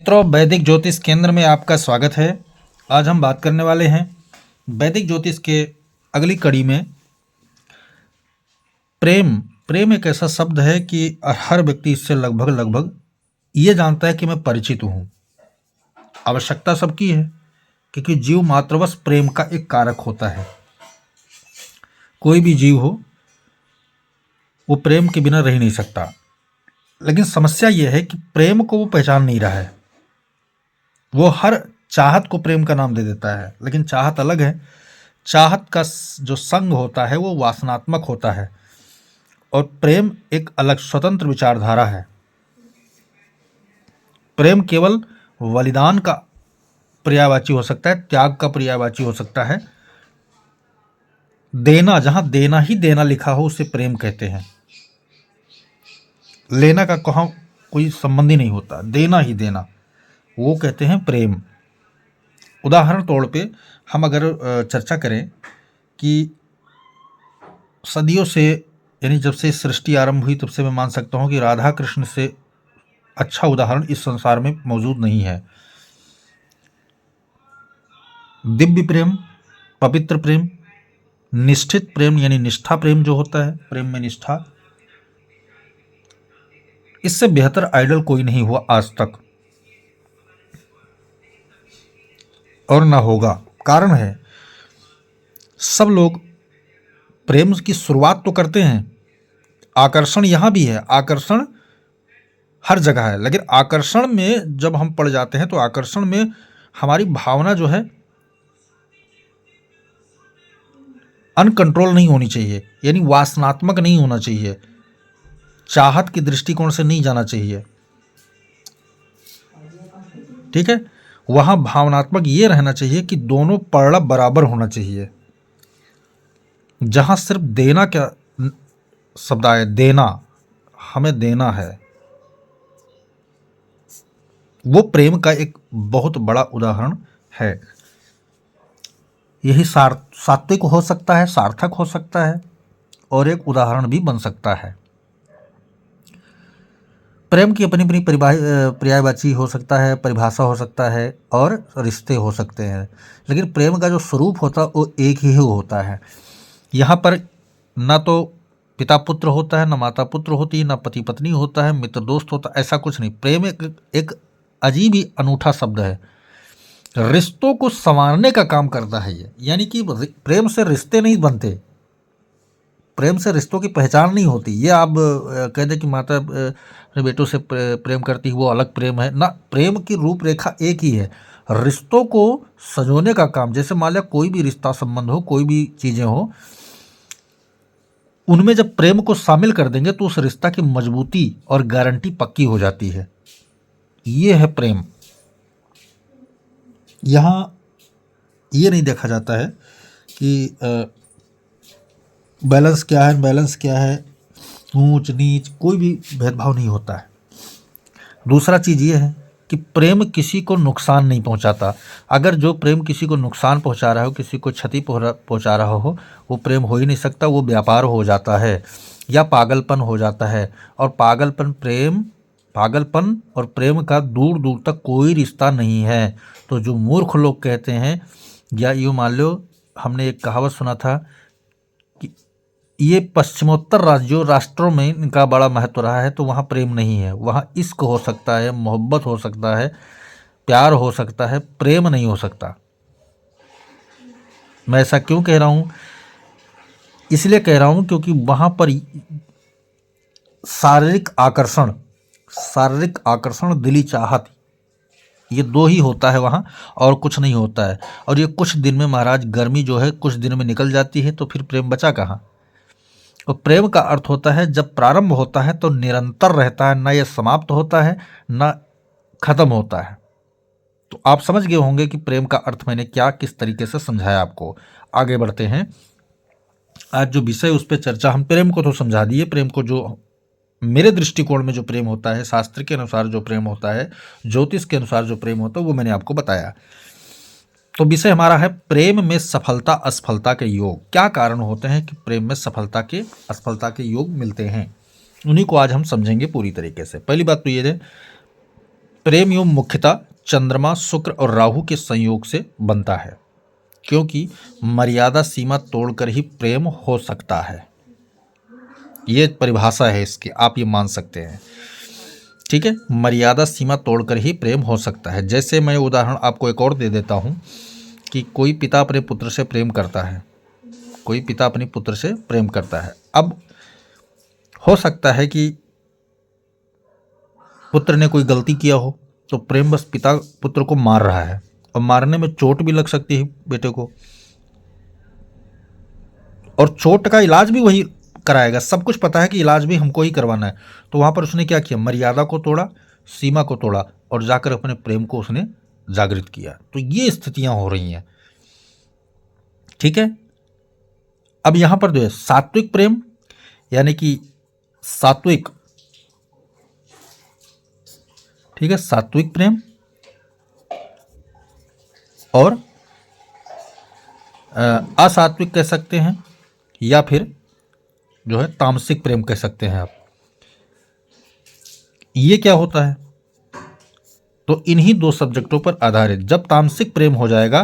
मित्रों, वैदिक ज्योतिष केंद्र में आपका स्वागत है। आज हम बात करने वाले हैं वैदिक ज्योतिष के अगली कड़ी में प्रेम। प्रेम एक ऐसा शब्द है कि हर व्यक्ति इससे लगभग लगभग ये जानता है कि मैं परिचित हूँ। आवश्यकता सबकी है, क्योंकि जीव मात्रवश प्रेम का एक कारक होता है। कोई भी जीव हो वो प्रेम के बिना रह नहीं सकता, लेकिन समस्या यह है कि प्रेम को वो पहचान नहीं रहा है। वो हर चाहत को प्रेम का नाम दे देता है, लेकिन चाहत अलग है। चाहत का जो संग होता है वो वासनात्मक होता है, और प्रेम एक अलग स्वतंत्र विचारधारा है। प्रेम केवल बलिदान का पर्यायवाची हो सकता है, त्याग का पर्यायवाची हो सकता है। देना, जहां देना ही देना लिखा हो उसे प्रेम कहते हैं। लेना का कहाँ कोई संबंध ही नहीं होता, देना ही देना, वो कहते हैं प्रेम। उदाहरण तौर पे हम अगर चर्चा करें कि सदियों से, यानी जब से सृष्टि आरंभ हुई तब से मैं मान सकता हूँ कि राधा कृष्ण से अच्छा उदाहरण इस संसार में मौजूद नहीं है। दिव्य प्रेम, पवित्र प्रेम, निष्ठित प्रेम यानी निष्ठा प्रेम जो होता है, प्रेम में निष्ठा, इससे बेहतर आइडल कोई नहीं हुआ आज तक और ना होगा। कारण है, सब लोग प्रेम की शुरुआत तो करते हैं। आकर्षण यहां भी है, आकर्षण हर जगह है, लेकिन आकर्षण में जब हम पड़ जाते हैं तो आकर्षण में हमारी भावना जो है अनकंट्रोल नहीं होनी चाहिए, यानी वासनात्मक नहीं होना चाहिए, चाहत के दृष्टिकोण से नहीं जाना चाहिए। ठीक है, वहां भावनात्मक ये रहना चाहिए कि दोनों पड़ला बराबर होना चाहिए। जहां सिर्फ देना क्या शब्द आए, देना, हमें देना है, वो प्रेम का एक बहुत बड़ा उदाहरण है। यही सात्विक हो सकता है, सार्थक हो सकता है, और एक उदाहरण भी बन सकता है। प्रेम की अपनी अपनी पर्यायवाची हो सकता है, परिभाषा हो सकता है, और रिश्ते हो सकते हैं, लेकिन प्रेम का जो स्वरूप होता है वो एक ही होता है। यहाँ पर ना तो पिता पुत्र होता है, ना माता पुत्र होती है, ना पति पत्नी होता है, मित्र दोस्त होता है, ऐसा कुछ नहीं। प्रेम एक अजीब ही अनूठा शब्द है। रिश्तों को संवारने का काम करता है ये, यानी कि प्रेम से रिश्ते नहीं बनते, प्रेम से रिश्तों की पहचान नहीं होती। ये आप कह दें कि माता अपने बेटों से प्रेम करती है, वो अलग प्रेम है ना। प्रेम की रूपरेखा एक ही है, रिश्तों को सजोने का काम। जैसे मान लिया कोई भी रिश्ता संबंध हो, कोई भी चीज़ें हो, उनमें जब प्रेम को शामिल कर देंगे तो उस रिश्ता की मजबूती और गारंटी पक्की हो जाती है। ये है प्रेम। यहाँ ये नहीं देखा जाता है कि बैलेंस क्या है, बैलेंस क्या है, ऊंच नीच, कोई भी भेदभाव नहीं होता है। दूसरा चीज़ ये है कि प्रेम किसी को नुकसान नहीं पहुंचाता। अगर जो प्रेम किसी को नुकसान पहुंचा रहा हो, किसी को क्षति पहुंचा रहा हो, वो प्रेम हो ही नहीं सकता। वो व्यापार हो जाता है या पागलपन हो जाता है। और पागलपन और प्रेम का दूर दूर तक कोई रिश्ता नहीं है। तो जो मूर्ख लोग कहते हैं, या यूँ मान लो, हमने एक कहावत सुना था कि ये पश्चिमोत्तर राष्ट्रों में इनका बड़ा महत्व रहा है, तो वहाँ प्रेम नहीं है। वहाँ इश्क हो सकता है, मोहब्बत हो सकता है, प्यार हो सकता है, प्रेम नहीं हो सकता। मैं ऐसा क्यों कह रहा हूँ? इसलिए कह रहा हूँ क्योंकि वहाँ पर शारीरिक आकर्षण, दिली चाहत, ये दो ही होता है वहाँ, और कुछ नहीं होता है। और ये कुछ दिन में महाराज, गर्मी जो है कुछ दिन में निकल जाती है, तो फिर प्रेम बचा कहाँ? और प्रेम का अर्थ होता है, जब प्रारंभ होता है तो निरंतर रहता है, ना ये समाप्त होता है ना खत्म होता है। तो आप समझ गए होंगे कि प्रेम का अर्थ मैंने क्या किस तरीके से समझाया आपको। आगे बढ़ते हैं। आज जो विषय उस पर चर्चा, हम प्रेम को तो समझा दिए। प्रेम को जो मेरे दृष्टिकोण में जो प्रेम होता है, शास्त्र के अनुसार जो प्रेम होता है, ज्योतिष के अनुसार जो प्रेम होता है, वो मैंने आपको बताया। तो विषय हमारा है प्रेम में सफलता असफलता के योग। क्या कारण होते हैं कि प्रेम में सफलता के असफलता के योग मिलते हैं, उन्हीं को आज हम समझेंगे पूरी तरीके से। पहली बात तो ये है, प्रेम योग मुख्यतः चंद्रमा, शुक्र और राहु के संयोग से बनता है, क्योंकि मर्यादा सीमा तोड़कर ही प्रेम हो सकता है। ये परिभाषा है इसकी, आप ये मान सकते हैं। ठीक है, मर्यादा सीमा तोड़कर ही प्रेम हो सकता है। जैसे मैं उदाहरण आपको एक और दे देता हूं कि कोई पिता अपने पुत्र से प्रेम करता है, कोई पिता अपने पुत्र से प्रेम करता है। अब हो सकता है कि पुत्र ने कोई गलती किया हो, तो प्रेम बस पिता पुत्र को मार रहा है, और मारने में चोट भी लग सकती है बेटे को, और चोट का इलाज भी वही कराएगा। सब कुछ पता है कि इलाज भी हमको ही करवाना है। तो वहां पर उसने क्या किया, मर्यादा को तोड़ा, सीमा को तोड़ा, और जाकर अपने प्रेम को उसने जागृत किया। तो ये स्थितियां हो रही हैं। ठीक है, अब यहां पर जो है सात्विक प्रेम, यानी कि सात्विक, ठीक है, सात्विक प्रेम और असात्विक कह सकते हैं, या फिर जो है तामसिक प्रेम कह सकते हैं आप। ये क्या होता है, तो इन्हीं दो सब्जेक्टों पर आधारित। जब तामसिक प्रेम हो जाएगा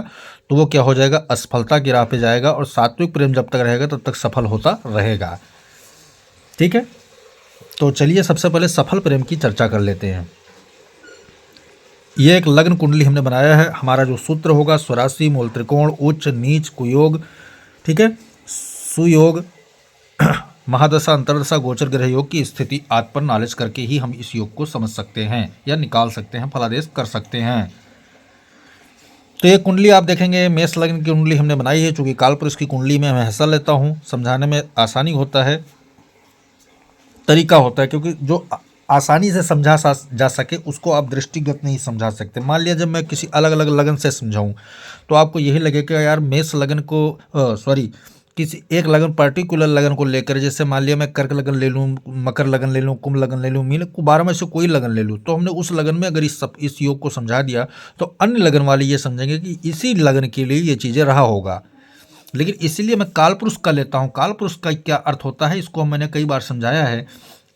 तो वो क्या हो जाएगा, असफलता की राह पे जाएगा, और सात्विक प्रेम जब तक रहेगा तब तक सफल होता रहेगा। ठीक है, तो चलिए सबसे पहले सफल प्रेम की चर्चा कर लेते हैं। ये एक लग्न कुंडली हमने बनाया है। हमारा जो सूत्र होगा स्वराशि, मूल त्रिकोण, उच्च नीच, कुयोग, ठीक है, सुयोग, महादशा, अंतरदशा, गोचर ग्रह योग की स्थिति आदि पर नॉलेज करके ही हम इस योग को समझ सकते हैं या निकाल सकते हैं, फलादेश कर सकते हैं। तो ये कुंडली आप देखेंगे, मेष लग्न की कुंडली हमने बनाई है। चूंकि कालपुरुष की कुंडली में मैं हिस्सा लेता हूँ, समझाने में आसानी होता है, तरीका होता है, क्योंकि जो आसानी से समझा जा सके उसको आप दृष्टिगत नहीं समझा सकते। मान लिया जब मैं किसी अलग अलग लगन से समझाऊं तो आपको यही लगेगा यार मेष लगन को किसी एक लगन, पर्टिकुलर लगन को लेकर, जैसे मान लिया मैं कर्क लगन ले लूँ, मकर लगन ले लूँ, कुंभ लगन ले लूँ, मीन 12 में से कोई लगन ले लूँ, तो हमने उस लगन में अगर इस योग को समझा दिया तो अन्य लगन वाले ये समझेंगे कि इसी लगन के लिए ये चीज़ें रहा होगा। लेकिन इसीलिए मैं कालपुरुष का लेता हूँ। कालपुरुष का क्या अर्थ होता है इसको मैंने कई बार समझाया है।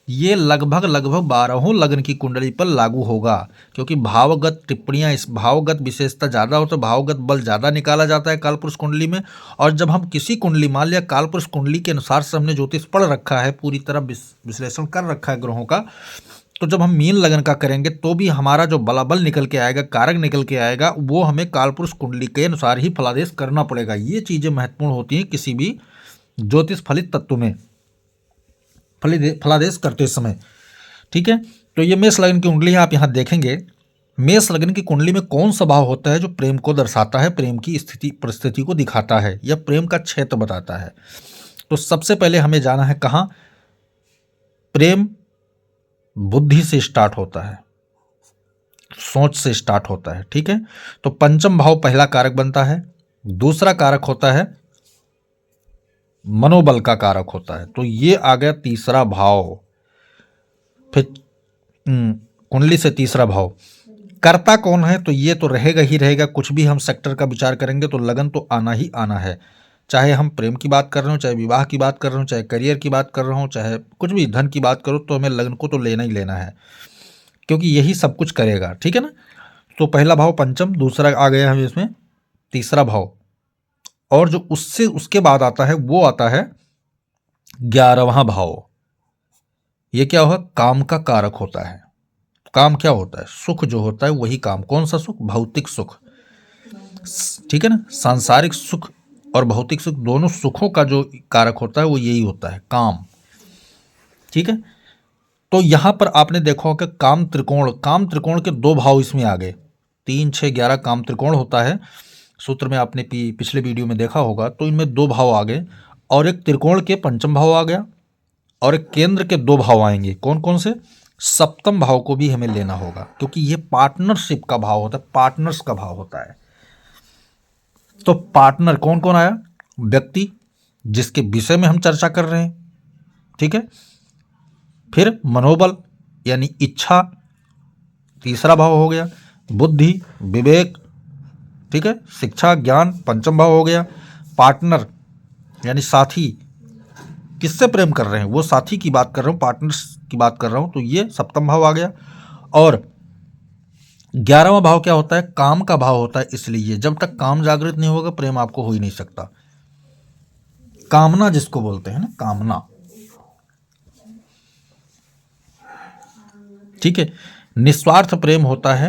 ये लगभग 12 लगन की कुंडली पर लागू होगा, क्योंकि भावगत टिप्पणियां, इस भावगत विशेषता ज़्यादा हो तो भावगत बल ज़्यादा निकाला जाता है कालपुरुष कुंडली में। और जब हम किसी कुंडली, मान लिया कालपुरुष कुंडली के अनुसार से हमने ज्योतिष पढ़ रखा है, पूरी तरह विश्लेषण कर रखा है ग्रहों का, तो जब हम मीन लगन का करेंगे तो भी हमारा जो बलाबल निकल के आएगा, कारक निकल के आएगा, वो हमें कालपुरुष कुंडली के अनुसार ही फलादेश करना पड़ेगा। ये चीज़ें महत्वपूर्ण होती हैं किसी भी ज्योतिष फलित तत्व में फलादेश करते समय। ठीक है, तो ये मेष लग्न की कुंडली है। आप यहाँ देखेंगे मेष लग्न की कुंडली में कौन सा भाव होता है जो प्रेम को दर्शाता है, प्रेम की स्थिति परिस्थिति को दिखाता है, या प्रेम का क्षेत्र बताता है। तो सबसे पहले हमें जाना है कहाँ, प्रेम बुद्धि से स्टार्ट होता है, सोच से स्टार्ट होता है। ठीक है, तो पंचम भाव पहला कारक बनता है, दूसरा कारक होता है मनोबल का कारक होता है, तो ये आ गया तीसरा भाव। फिर कुंडली से तीसरा भाव, कर्ता कौन है, तो ये तो रहेगा ही रहेगा। कुछ भी हम सेक्टर का विचार करेंगे तो लगन तो आना ही आना है, चाहे हम प्रेम की बात कर रहे हो, चाहे विवाह की बात कर रहे हो, चाहे करियर की बात कर रहा हूँ, चाहे कुछ भी धन की बात करो, तो हमें लगन को तो लेना ही लेना है, क्योंकि यही सब कुछ करेगा। ठीक है ना, तो पहला भाव पंचम, दूसरा आ गया हमें इसमें तीसरा भाव, और जो उससे उसके बाद आता है वो आता है 11वां भाव। ये क्या होगा, काम का कारक होता है। काम क्या होता है, सुख जो होता है वही काम। कौन सा सुख, भौतिक सुख। ठीक है ना, सांसारिक सुख और भौतिक सुख, दोनों सुखों का जो कारक होता है वो यही होता है, काम। ठीक है, तो यहां पर आपने देखा होगा काम त्रिकोण, काम त्रिकोण के दो भाव इसमें आ गए, 3, 6, 11 काम त्रिकोण होता है। सूत्र में आपने पिछले वीडियो में देखा होगा, तो इनमें दो भाव आ गए, और एक त्रिकोण के पंचम भाव आ गया, और एक केंद्र के दो भाव आएंगे। कौन कौन से, सप्तम भाव को भी हमें लेना होगा, क्योंकि ये पार्टनरशिप का भाव होता है, पार्टनर्स का भाव होता है। तो पार्टनर कौन कौन आया, व्यक्ति जिसके विषय में हम चर्चा कर रहे हैं। ठीक है, फिर मनोबल यानी इच्छा, तीसरा भाव हो गया, बुद्धि, विवेक, ठीक है, शिक्षा, ज्ञान, पंचम भाव हो गया। पार्टनर यानी साथी, किससे प्रेम कर रहे हैं, वो साथी की बात कर रहा हूँ, पार्टनर्स की बात कर रहा हूँ, तो ये सप्तम भाव आ गया। और 11वां भाव क्या होता है? काम का भाव होता है, इसलिए जब तक काम जागृत नहीं होगा प्रेम आपको हो ही नहीं सकता। कामना जिसको बोलते हैं ना, कामना, ठीक है। निस्वार्थ प्रेम होता है,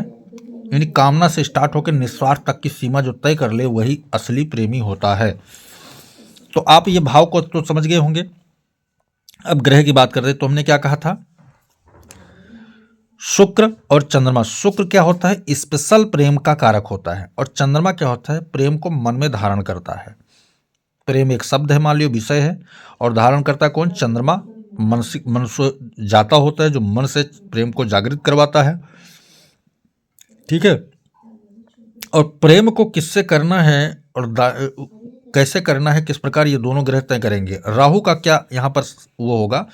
यानी कामना से स्टार्ट होकर निस्वार्थ तक की सीमा जो तय कर ले वही असली प्रेमी होता है। तो आप ये भाव को तो समझ गए होंगे। अब ग्रह की बात करते तो हमने क्या कहा था? शुक्र और चंद्रमा। शुक्र क्या होता है? स्पेशल प्रेम का कारक होता है, और चंद्रमा क्या होता है? प्रेम को मन में धारण करता है। प्रेम एक शब्द है, मान लियो विषय है, और धारण करता है कौन? चंद्रमा। मन से जाता होता है, जो मन से प्रेम को जागृत करवाता है, ठीक है। और प्रेम को किससे करना है और कैसे करना है, किस प्रकार, ये दोनों ग्रह तय करेंगे। राहु का क्या यहाँ पर वो होगा,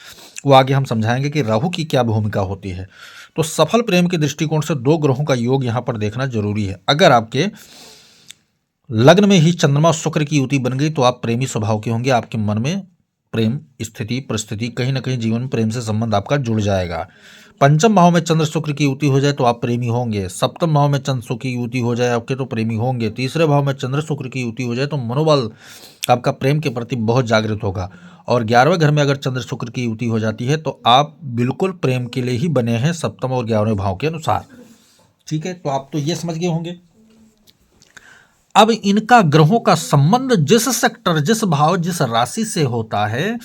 वो आगे हम समझाएंगे कि राहु की क्या भूमिका होती है। तो सफल प्रेम के दृष्टिकोण से दो ग्रहों का योग यहाँ पर देखना जरूरी है। अगर आपके लग्न में ही चंद्रमा और शुक्र की युति बन गई तो आप प्रेमी स्वभाव के होंगे। आपके मन में प्रेम स्थिति परिस्थिति, कहीं ना कहीं जीवन में प्रेम से संबंध आपका जुड़ जाएगा। पंचम भाव में चंद्र शुक्र की युति हो जाए तो आप प्रेमी होंगे। सप्तम भाव में चंद्र शुक्र की युति हो जाए आपके तो प्रेमी होंगे। तीसरे भाव में चंद्र शुक्र की युति हो जाए तो मनोबल आपका प्रेम के प्रति बहुत जागृत होगा। और 11वें घर में अगर चंद्र शुक्र की युति हो जाती है तो आप बिल्कुल प्रेम के लिए ही बने हैं, सप्तम और 11वें भाव के अनुसार, ठीक है। तो आप तो ये समझ गए होंगे। अब इनका ग्रहों का संबंध जिस सेक्टर, जिस भाव, जिस राशि से होता है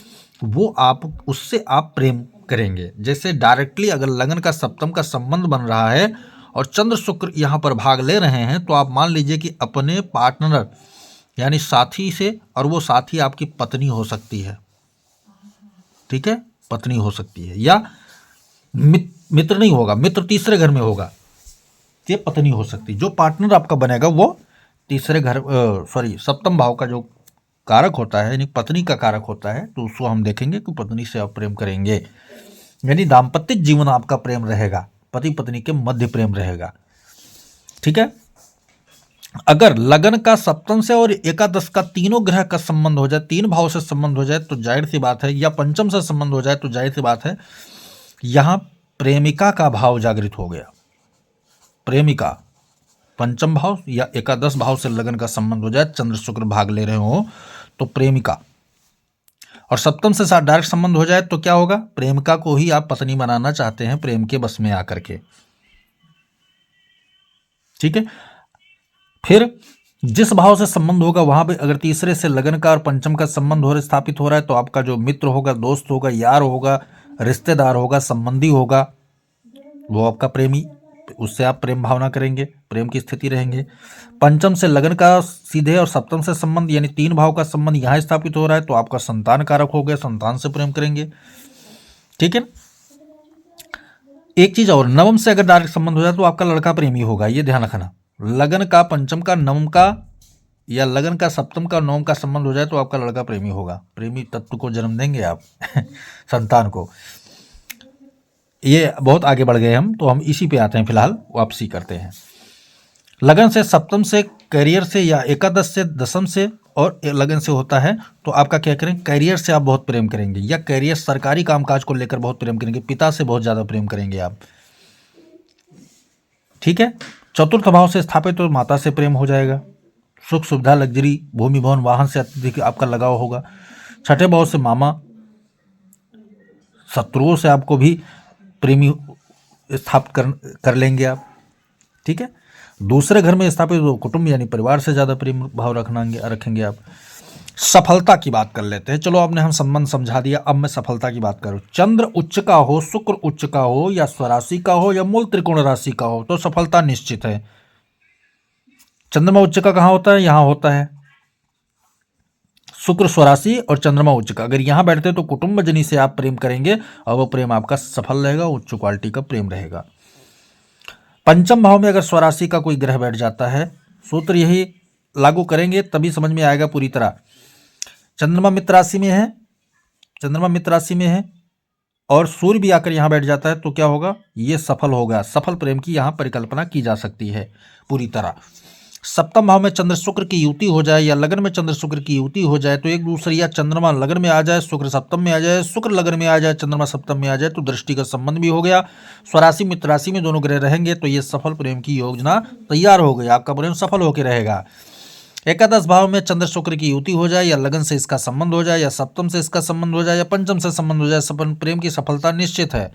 वो आप उससे आप प्रेम करेंगे। जैसे डायरेक्टली अगर लगन का सप्तम का संबंध बन रहा है और चंद्र शुक्र यहाँ पर भाग ले रहे हैं तो आप मान लीजिए कि अपने पार्टनर यानी साथी से, और वो साथी आपकी पत्नी हो सकती है, ठीक है, पत्नी हो सकती है, या मित्र नहीं होगा, मित्र तीसरे घर में होगा, ये पत्नी हो सकती है। जो पार्टनर आपका बनेगा वो तीसरे घर सप्तम भाव का जो कारक होता है यानी पत्नी का कारक होता है, तो उसको हम देखेंगे कि पत्नी से आप प्रेम करेंगे, यानी दाम्पत्य जीवन आपका प्रेम रहेगा, पति पत्नी के मध्य प्रेम रहेगा, ठीक है। अगर लगन का सप्तम से और एकादश का तीनों ग्रह का संबंध हो जाए, तीन भाव से संबंध हो जाए तो जाहिर सी बात है, या पंचम से संबंध हो जाए तो जाहिर सी बात है यहां प्रेमिका का भाव जागृत हो गया। प्रेमिका, पंचम भाव या एकादश भाव से लगन का संबंध हो जाए, चंद्र शुक्र भाग ले रहे हो तो प्रेमिका, और सप्तम से साथ डायरेक्ट संबंध हो जाए तो क्या होगा? प्रेमिका को ही आप पत्नी बनाना चाहते हैं प्रेम के बस में आकर के, ठीक है। फिर जिस भाव से संबंध होगा वहां पे अगर तीसरे से लगन का और पंचम का संबंध हो स्थापित हो रहा है तो आपका जो मित्र होगा, दोस्त होगा, यार होगा, रिश्तेदार होगा, संबंधी होगा, वो आपका प्रेमी, उससे आप प्रेम भावना करेंगे, प्रेम की स्थिति रहेंगे। पंचम से लगन का सीधे और सप्तम से संबंध यानी तीन भाव का संबंध यहां स्थापित हो रहा है तो आपका संतान कारक हो गया, संतान से प्रेम करेंगे, ठीक है। एक चीज और, नवम से अगर डायरेक्ट संबंध हो जाए तो आपका लड़का प्रेमी होगा, ये ध्यान रखना। लगन का पंचम का नवम का या लगन का सप्तम का नवम का संबंध हो जाए तो आपका लड़का प्रेमी होगा, प्रेमी तत्व को जन्म देंगे आप संतान को। ये बहुत आगे बढ़ गए हम, तो हम इसी पे आते हैं, फिलहाल वापसी करते हैं। लगन से सप्तम से, करियर से या एकादश से, दसम से और लगन से होता है तो आपका क्या करें? करियर से आप बहुत प्रेम करेंगे, या करियर सरकारी कामकाज को लेकर बहुत प्रेम करेंगे, पिता से बहुत ज़्यादा प्रेम करेंगे आप, ठीक है। चतुर्थ भाव से स्थापित तो माता से प्रेम हो जाएगा, सुख सुविधा लग्जरी भूमि भवन वाहन से अत्यधिक आपका लगाव होगा। छठे भाव से मामा, शत्रुओं से आपको भी प्रेमी स्थापित कर लेंगे आप, ठीक है। दूसरे घर में स्थापित तो कुटुंब यानी परिवार से ज़्यादा प्रेम भाव रखेंगे आप। सफलता की बात कर लेते हैं, चलो आपने हम संबंध समझा दिया, अब मैं सफलता की बात करूं। चंद्र उच्च का हो, शुक्र उच्च का हो, या स्वराशि का हो, या मूल त्रिकोण राशि का हो तो सफलता निश्चित है। चंद्रमा उच्च का कहां होता है? यहां होता है। शुक्र स्वराशि और चंद्रमा उच्च का अगर यहां बैठते तो कुटुंब जनी से आप प्रेम करेंगे और वो प्रेम आपका सफल रहेगा, उच्च क्वालिटी का प्रेम रहेगा। पंचम भाव में अगर स्वराशि का कोई ग्रह बैठ जाता है, सूत्र यही लागू करेंगे तभी समझ में आएगा पूरी तरह। चंद्रमा मित्र राशि में है, चंद्रमा मित्र राशि में है और सूर्य भी आकर यहां बैठ जाता है तो क्या होगा? ये सफल होगा, सफल प्रेम की यहां परिकल्पना की जा सकती है पूरी तरह। सप्तम भाव में चंद्र शुक्र की युति हो जाए या लगन में चंद्र शुक्र की युति हो जाए तो एक दूसरे, या चंद्रमा लगन में आ जाए शुक्र सप्तम में आ जाए, शुक्र लगन में आ जाए चंद्रमा सप्तम में आ जाए तो दृष्टि का संबंध भी हो गया। स्वराशि मित्र राशि में दोनों ग्रह रहेंगे तो ये सफल प्रेम की योजना तैयार हो गई, आपका प्रेम सफल होकर रहेगा। एकादश भाव में चंद्र शुक्र की युति हो जाए या लगन से इसका संबंध हो जाए या सप्तम से इसका संबंध हो जाए या पंचम से संबंध हो जाए, सफल प्रेम की सफलता निश्चित है।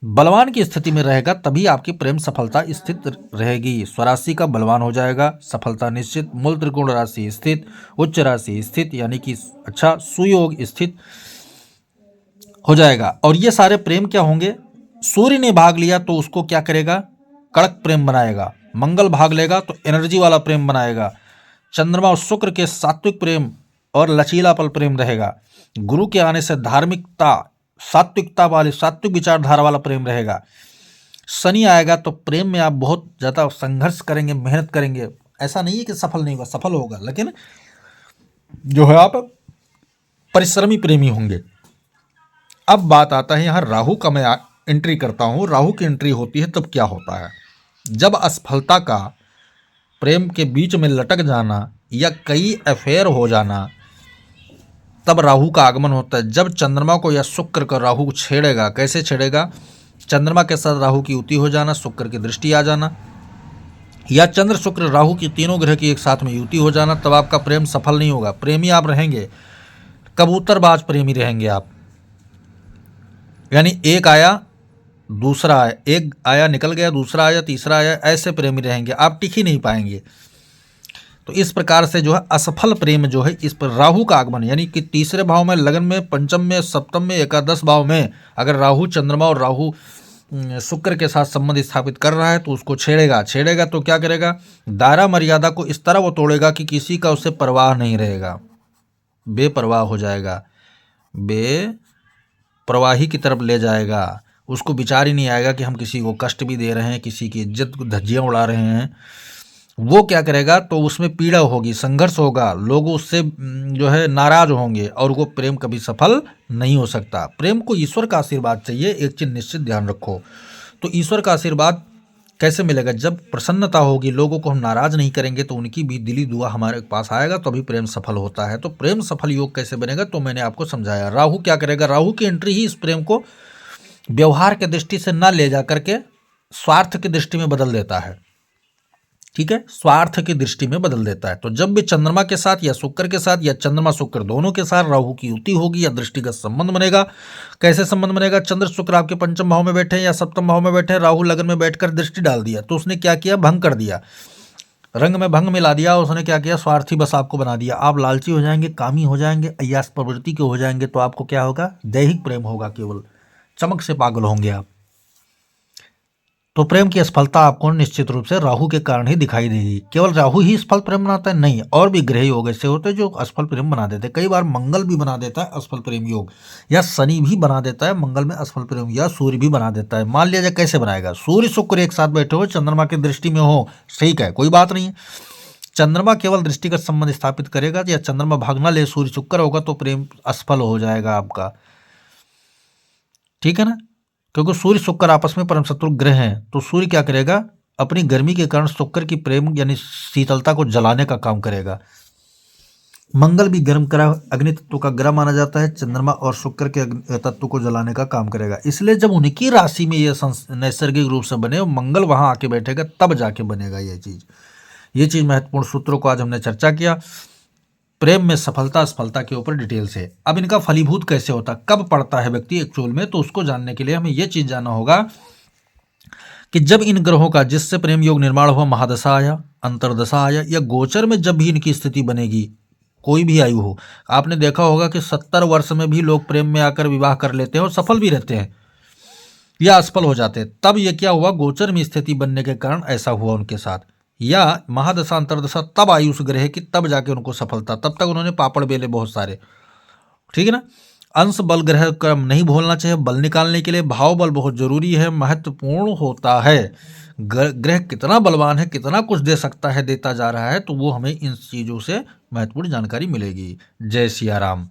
बलवान की स्थिति में रहेगा तभी आपकी प्रेम सफलता स्थित रहेगी। स्वराशि का बलवान हो जाएगा, सफलता निश्चित। मूल त्रिकोण राशि स्थित, उच्च राशि स्थित, यानी कि अच्छा सुयोग स्थित हो जाएगा। और ये सारे प्रेम क्या होंगे, सूर्य ने भाग लिया तो उसको क्या करेगा, कड़क प्रेम बनाएगा। मंगल भाग लेगा तो एनर्जी वाला प्रेम बनाएगा। चंद्रमा और शुक्र के सात्विक प्रेम और लचीलापन प्रेम रहेगा। गुरु के आने से धार्मिकता, सात्विकता वाले, सात्विक विचारधारा वाला प्रेम रहेगा। शनि आएगा तो प्रेम में आप बहुत ज़्यादा संघर्ष करेंगे, मेहनत करेंगे। ऐसा नहीं है कि सफल नहीं होगा, सफल होगा, लेकिन जो है आप परिश्रमी प्रेमी होंगे। अब बात आता है यहाँ राहु का, मैं एंट्री करता हूँ। राहु की एंट्री होती है तब क्या होता है, जब असफलता का, प्रेम के बीच में लटक जाना या कई अफेयर हो जाना, तब राहु का आगमन होता है। जब चंद्रमा को या शुक्र का राहु छेड़ेगा, कैसे छेड़ेगा, चंद्रमा के साथ राहु की युति हो जाना, शुक्र की दृष्टि आ जाना, या चंद्र शुक्र राहु की तीनों ग्रह की एक साथ में युति हो जाना, तब आपका प्रेम सफल नहीं होगा। प्रेमी आप रहेंगे, कबूतरबाज प्रेमी रहेंगे आप, यानी एक आया दूसरा आया, एक आया निकल गया, दूसरा आया तीसरा आया, ऐसे प्रेमी रहेंगे, आप टिक ही नहीं पाएंगे। तो इस प्रकार से जो है असफल प्रेम जो है, इस पर राहु का आगमन, यानी कि तीसरे भाव में, लगन में, पंचम में, सप्तम में, एकादश भाव में अगर राहु चंद्रमा और राहु शुक्र के साथ संबंध स्थापित कर रहा है तो उसको छेड़ेगा तो क्या करेगा, दायरा मर्यादा को इस तरह वो तोड़ेगा कि किसी का उससे परवाह नहीं रहेगा, बेपरवाह हो जाएगा, बेप्रवाही की तरफ ले जाएगा। उसको विचार ही नहीं आएगा कि हम किसी को कष्ट भी दे रहे हैं, किसी की इज्जत को धज्जियाँ उड़ा रहे हैं। वो क्या करेगा, तो उसमें पीड़ा होगी, संघर्ष होगा, लोग उससे जो है नाराज होंगे और वो प्रेम कभी सफल नहीं हो सकता। प्रेम को ईश्वर का आशीर्वाद चाहिए, एक चीज़ निश्चित ध्यान रखो। तो ईश्वर का आशीर्वाद कैसे मिलेगा, जब प्रसन्नता होगी, लोगों को हम नाराज नहीं करेंगे तो उनकी भी दिली दुआ हमारे पास आएगा, तो अभी प्रेम सफल होता है। तो प्रेम सफल योग कैसे बनेगा, तो मैंने आपको समझाया। राहु क्या करेगा, राहु की एंट्री ही इस प्रेम को व्यवहार के दृष्टि से न ले जा करके स्वार्थ की दृष्टि में बदल देता है। ठीक है, स्वार्थ की दृष्टि में बदल देता है। तो जब भी चंद्रमा के साथ या शुक्र के साथ या चंद्रमा शुक्र दोनों के साथ राहु की युति होगी या दृष्टिगत संबंध बनेगा, कैसे संबंध बनेगा, चंद्र शुक्र आपके पंचम भाव में बैठे या सप्तम भाव में बैठे, राहु लगन में बैठकर दृष्टि डाल दिया, तो उसने क्या किया, भंग कर दिया, रंग में भंग मिला दिया। उसने क्या किया, स्वार्थी बस आपको बना दिया। आप लालची हो जाएंगे, कामी हो जाएंगे, अय्यास प्रवृत्ति के हो जाएंगे, तो आपको क्या होगा, दैहिक प्रेम होगा, केवल चमक से पागल होंगे आप। तो प्रेम की असफलता आपको निश्चित रूप से राहु के कारण ही दिखाई देगी। केवल राहु ही असफल प्रेम बनाता है, नहीं, और भी ग्रह योग ऐसे होते हैं जो असफल प्रेम बना देते हैं। कई बार मंगल भी बना देता है असफल प्रेम योग, या शनि भी बना देता है मंगल में असफल प्रेम, या सूर्य भी बना देता है। मान लिया जाए कैसे बनाएगा, सूर्य शुक्र एक साथ बैठे हो, चंद्रमा की दृष्टि में हो, ठीक है, कोई बात नहीं है। चंद्रमा केवल दृष्टिगत संबंध स्थापित करेगा, या चंद्रमा भागना ले, सूर्य शुक्र होगा तो प्रेम असफल हो जाएगा आपका, ठीक है ना, क्योंकि सूर्य शुक्र आपस में परम शत्रु ग्रह हैं। तो सूर्य क्या करेगा, अपनी गर्मी के कारण शुक्र की प्रेम यानी शीतलता को जलाने का काम करेगा। मंगल भी गर्म ग्रह, अग्नि तत्व का ग्रह माना जाता है, चंद्रमा और शुक्र के तत्व को जलाने का काम करेगा। इसलिए जब उनकी राशि में ये नैसर्गिक रूप से बने, मंगल वहां आके बैठेगा, तब जाके बनेगा ये चीज महत्वपूर्ण सूत्रों को आज हमने चर्चा किया। प्रेम में सफलता असफलता के ऊपर डिटेल से। अब इनका फलीभूत कैसे होता, कब पड़ता है व्यक्ति एक्चुअल में, तो उसको जानने के लिए हमें यह चीज जानना होगा कि जब इन ग्रहों का, जिससे प्रेम योग निर्माण हुआ, महादशा आया, अंतरदशा आया, या गोचर में जब भी इनकी स्थिति बनेगी, कोई भी आयु हो, आपने देखा होगा कि 70 वर्ष में भी लोग प्रेम में आकर विवाह कर लेते हैं और सफल भी रहते हैं या असफल हो जाते हैं। तब ये क्या हुआ, गोचर में स्थिति बनने के कारण ऐसा हुआ उनके साथ। या महादशा अंतरदशा तब आई उस ग्रह की, तब जाके उनको सफलता, तब तक उन्होंने पापड़ बेले बहुत सारे, ठीक है ना। अंश बल ग्रह क्रम नहीं भूलना चाहिए। बल निकालने के लिए भाव बल बहुत जरूरी है, महत्वपूर्ण होता है। ग्रह कितना बलवान है, कितना कुछ दे सकता है, देता जा रहा है, तो वो हमें इन चीज़ों से महत्वपूर्ण जानकारी मिलेगी। जय सिया राम।